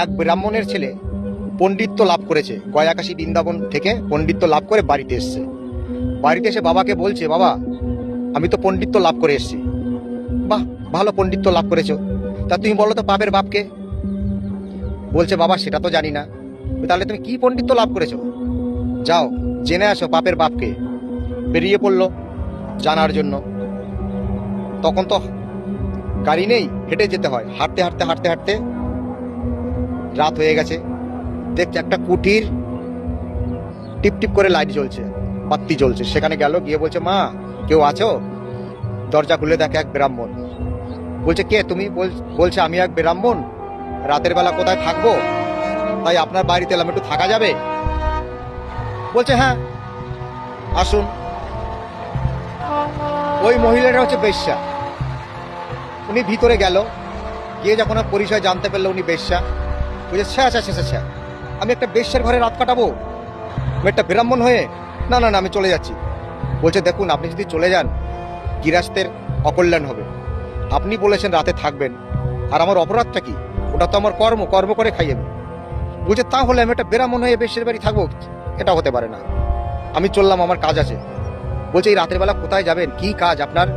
এক ব্রাহ্মণের ছেলে পণ্ডিত্য লাভ করেছে, গয়াকাশী বৃন্দাবন থেকে পণ্ডিত্য লাভ করে বাড়িতে এসছে। বাড়িতে এসে বাবাকে বলছে, বাবা আমি তো পণ্ডিত্য লাভ করে এসছি। বাহ, ভালো পণ্ডিত্য লাভ করেছো, তা তুমি বলো তো পাপের বাপকে? বলছে, বাবা সেটা তো জানি না। তাহলে তুমি কি পণ্ডিত্য লাভ করেছো? যাও জেনে আসো পাপের বাপকে। বেরিয়ে পড়লো জানার জন্য। তখন তো গাড়ি নেই, হেঁটে যেতে হয়। হাঁটতে হাঁটতে হাঁটতে হাঁটতে রাত হয়ে গেছে। দেখছে একটা কুটির টিপ টিপ করে লাইট জ্বলছে, বাতি জ্বলছে। সেখানে গেল, গিয়ে বলছে, মা কেউ আছো? দরজা খুলে দেখে এক ব্রাহ্মণ। বলছে, কে তুমি? বলছে, আমি এক ব্রাহ্মণ, রাতের বেলা কোথায় থাকবো, তাই আপনার বাড়িতে এলাম, একটু থাকা যাবে? বলছে, হ্যাঁ আসুন। ওই মহিলাটা হচ্ছে বেশ্যা। উনি ভিতরে গেল, গিয়ে যখন পরিচয় জানতে পারলো উনি বেশ্যা, বলছে, আচ্ছা আমি একটা বেশ্যার ঘরে রাত কাটাবো, আমি একটা ব্রাহ্মণ হয়ে? না না না, আমি চলে যাচ্ছি। বলছে, দেখুন আপনি যদি চলে যান গৃহস্থের অকল্যাণ হবে। আপনি বলেছেন রাতে থাকবেন, আর আমার অপরাধটা কি? ওটা তো আমার কর্ম করে খাই আমি। বলছে, তাহলে আমি একটা ব্রাহ্মণ হয়ে বেশ্যের বাড়ি থাকবো? এটা হতে পারে না, আমি চললাম, আমার কাজ আছে। বলছে, এই রাতের বেলা কোথায় যাবেন, কি কাজ আপনার?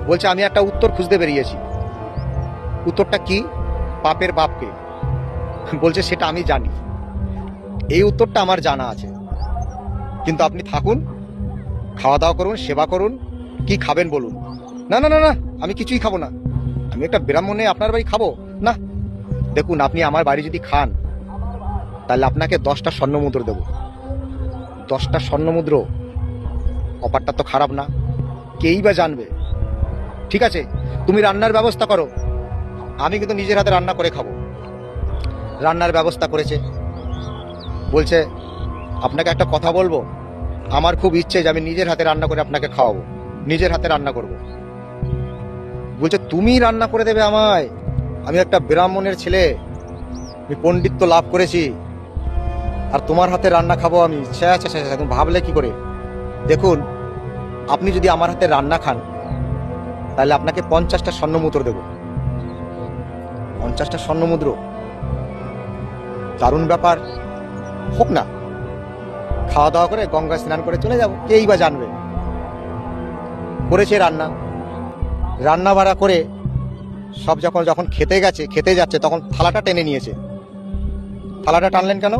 বলছে, আমি একটা উত্তর খুঁজতে বেরিয়েছি। উত্তরটা কি? পাপের বাপকে। বলছে, সেটা আমি জানি, এই উত্তরটা আমার জানা আছে, কিন্তু আপনি থাকুন, খাওয়া দাওয়া করুন, সেবা করুন, কি খাবেন বলুন? না না না না, আমি কিছুই খাবো না, আমি একটা ব্রাহ্মণে আপনার বাড়ি খাবো না। দেখুন আপনি আমার বাড়ি যদি খান, তাহলে আপনাকে 10টা স্বর্ণমুদ্র দেবো। 10টা স্বর্ণমুদ্র, অফারটা তো খারাপ না, কেই বা জানবে। ঠিক আছে, তুমি রান্নার ব্যবস্থা করো, আমি কিন্তু নিজের হাতে রান্না করে খাবো। রান্নার ব্যবস্থা করেছে। বলছে, আপনাকে একটা কথা বলবো, আমার খুব ইচ্ছে যে আমি নিজের হাতে রান্না করে আপনাকে খাওয়াবো, নিজের হাতে রান্না করব। বলছে, তুমি রান্না করে দেবে আমায়? আমি একটা ব্রাহ্মণের ছেলে, আমি পণ্ডিত্য লাভ করেছি, আর তোমার হাতে রান্না খাবো আমি? আচ্ছা, তুমি ভাবলে কি করে? দেখুন আপনি যদি আমার হাতে রান্না খান, তাহলে আপনাকে 50টা স্বর্ণমুদ্র দেব। 50টা স্বর্ণমুদ্র, দারুণ ব্যাপার, হোক না। খাওয়া দাওয়া করে গঙ্গা স্নান করে চলে যাব, কেই বা জানবে। করেছে রান্না বাড়া করে সব যখন খেতে যাচ্ছে, তখন থালাটা টেনে নিয়েছে। থালাটা টানলেন কেন?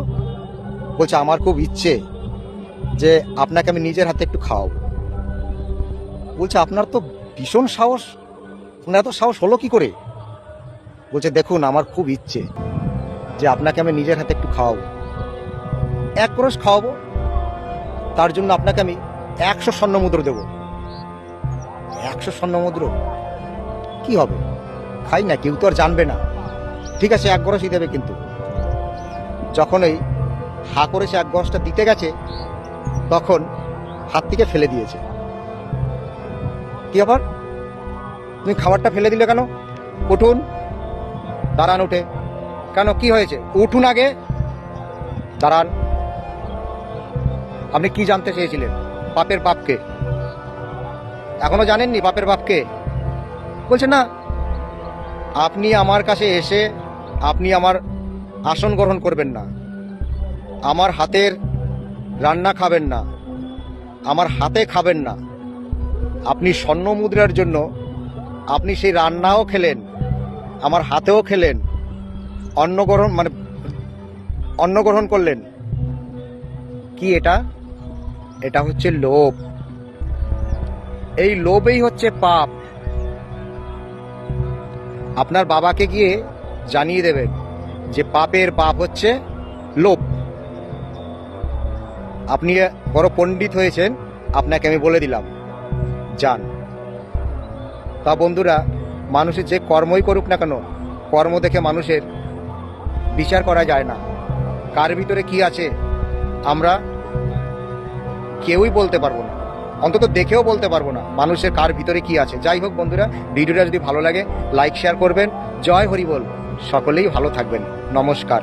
বলছে, আমার খুব ইচ্ছে যে আপনাকে আমি নিজের হাতে একটু খাওয়াবো। বলছে, আপনার তো ভীষণ সাহস, আপনার এত সাহস হলো কি করে? বলছে, দেখুন আমার খুব ইচ্ছে যে আপনাকে আমি নিজের হাতে একটু খাওয়াবো, 1 ক্রোশ খাওয়াবো, তার জন্য আপনাকে আমি 100 স্বর্ণমুদ্র দেব। 100 স্বর্ণমুদ্র কি হবে, খাই না, কেউ তো আর জানবে না। ঠিক আছে, 1 গ্রসই দেবে, কিন্তু যখন ওই হা করেছে 1 গ্রসটা দিতে গেছে, তখন হাত থেকে ফেলে দিয়েছে। কি আবার, তুমি খাবারটা ফেলে দিলে কেন? উঠুন, দাঁড়ান, উঠে কেন, কি হয়েছে? উঠুন আগে, দাঁড়ান। আপনি কি জানতে চেয়েছিলেন? পাপের বাপকে। এখনো জানেননি পাপের বাপকে? বলছে, না, আপনি আমার কাছে এসে আপনি আমার আসন গ্রহণ করবেন না, আমার হাতের রান্না খাবেন না, আমার হাতে খাবেন না। আপনি স্বর্ণমুদ্রার জন্য আপনি সেই রান্নাও খেলেন, আমার হাতেও খেলেন, অন্ন গ্রহণ করলেন। কি এটা? এটা হচ্ছে লোভ। এই লোভই হচ্ছে পাপ। আপনার বাবাকে গিয়ে জানিয়ে দেবেন যে পাপের বাপ হচ্ছে লোভ। আপনি বড় পণ্ডিত হয়েছেন, আপনাকে আমি বলে দিলাম, যান। তা বন্ধুরা, মানুষের যে কর্মই করুক না কেন, কর্ম দেখে মানুষের বিচার করা যায় না। কার ভিতরে কি আছে আমরা কেউই বলতে পারবো না, অন্তত দেখেও বলতে পারবো না মানুষের কার ভিতরে কি আছে। যাই হোক বন্ধুরা, ভিডিওটা যদি ভালো লাগে লাইক শেয়ার করবেন। জয় হরি বল, সকলেই ভালো থাকবেন। নমস্কার।